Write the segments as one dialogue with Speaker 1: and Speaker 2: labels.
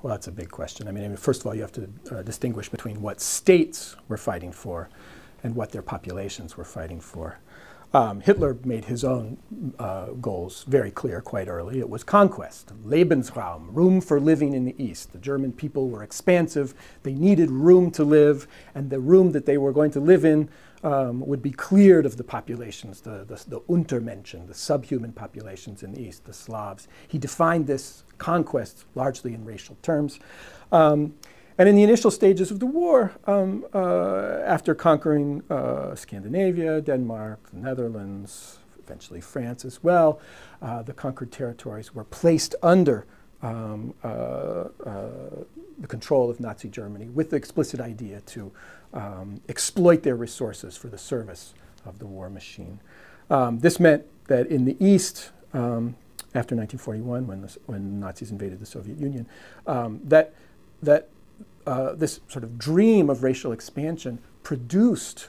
Speaker 1: Well, that's a big question. I mean, first of all, you have to distinguish between what states were fighting for and what their populations were fighting for. Hitler made his own goals very clear quite early. It was conquest, Lebensraum, room for living in the East. The German people were expansive. They needed room to live, and the room that they were going to live in would be cleared of the populations, the Untermenschen, the subhuman populations in the East, the Slavs. He defined this conquest largely in racial terms. And in the initial stages of the war, after conquering Scandinavia, Denmark, the Netherlands, eventually France as well, the conquered territories were placed under the control of Nazi Germany with the explicit idea to exploit their resources for the service of the war machine. This meant that in the East, after 1941, when the Nazis invaded the Soviet Union, this sort of dream of racial expansion produced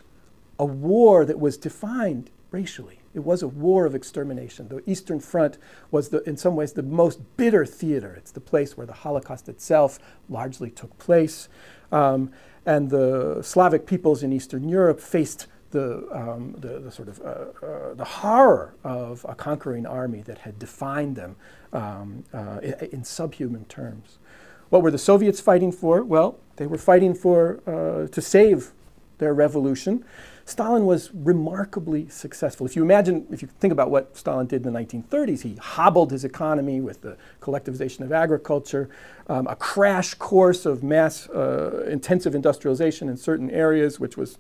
Speaker 1: a war that was defined racially. It was a war of extermination. The Eastern Front was, in some ways, the most bitter theater. It's the place where the Holocaust itself largely took place. And the Slavic peoples in Eastern Europe faced the horror of a conquering army that had defined them in subhuman terms. What were the Soviets fighting for? Well, they were fighting to save their revolution. Stalin was remarkably successful. If you think about what Stalin did in the 1930s, he hobbled his economy with the collectivization of agriculture, a crash course of mass intensive industrialization in certain areas, which was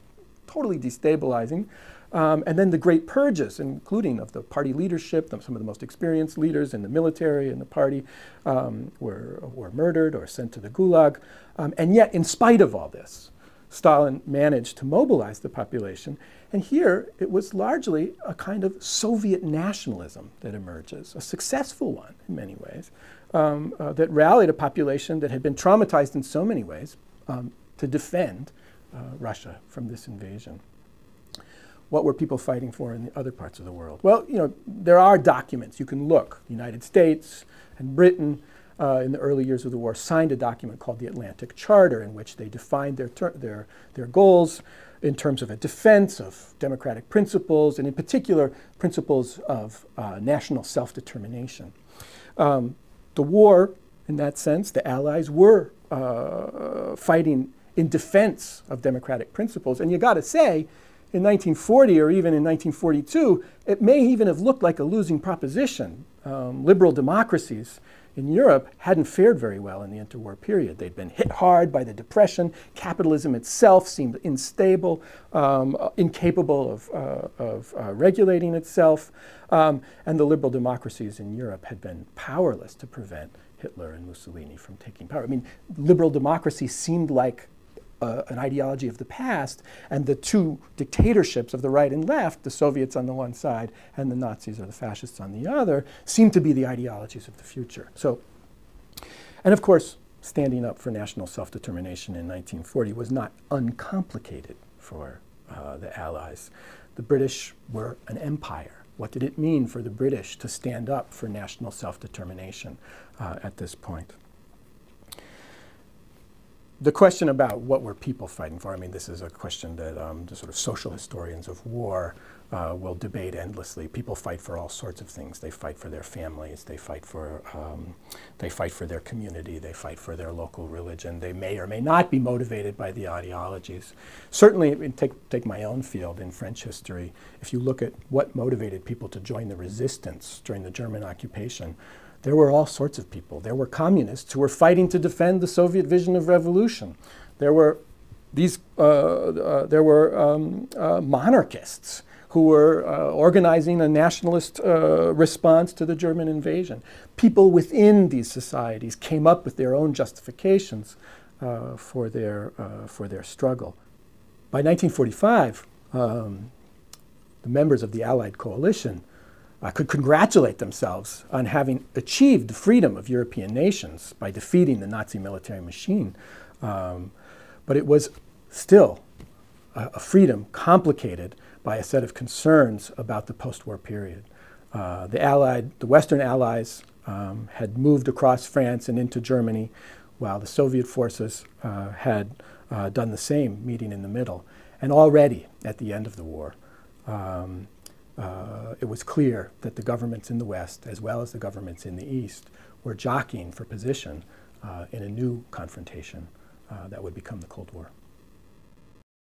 Speaker 1: totally destabilizing. And then the great purges, including of the party leadership, some of the most experienced leaders in the military and the party were murdered or sent to the Gulag. And yet, in spite of all this, Stalin managed to mobilize the population. And here, it was largely a kind of Soviet nationalism that emerges, a successful one in many ways, that rallied a population that had been traumatized in so many ways to defend Russia from this invasion. What were people fighting for in the other parts of the world? Well, there are documents. You can look. The United States and Britain, in the early years of the war, signed a document called the Atlantic Charter, in which they defined their goals in terms of a defense of democratic principles, and in particular, principles of national self-determination. The war, in that sense, the Allies were fighting in defense of democratic principles. And you got to say, in 1940 or even in 1942, it may even have looked like a losing proposition. Liberal democracies in Europe hadn't fared very well in the interwar period. They'd been hit hard by the Depression. Capitalism itself seemed unstable, incapable of regulating itself. And the liberal democracies in Europe had been powerless to prevent Hitler and Mussolini from taking power. I mean, liberal democracy seemed like an ideology of the past, and the two dictatorships of the right and left, the Soviets on the one side and the Nazis or the fascists on the other, seemed to be the ideologies of the future. So, and of course, standing up for national self-determination in 1940 was not uncomplicated for the Allies. The British were an empire. What did it mean for the British to stand up for national self-determination at this point? The question about what were people fighting for, I mean, this is a question that the sort of social historians of war will debate endlessly. People fight for all sorts of things. They fight for their families. They fight for their community. They fight for their local religion. They may or may not be motivated by the ideologies. Certainly, I mean, take my own field in French history. If you look at what motivated people to join the resistance during the German occupation, there were all sorts of people. There were communists who were fighting to defend the Soviet vision of revolution. There were monarchists who were organizing a nationalist response to the German invasion. People within these societies came up with their own justifications for their struggle. By 1945, the members of the Allied coalition could congratulate themselves on having achieved the freedom of European nations by defeating the Nazi military machine. But it was still a freedom complicated by a set of concerns about the post-war period. The Western Allies had moved across France and into Germany while the Soviet forces had done the same, meeting in the middle. And already at the end of the war, it was clear that the governments in the West, as well as the governments in the East, were jockeying for position in a new confrontation that would become the Cold War.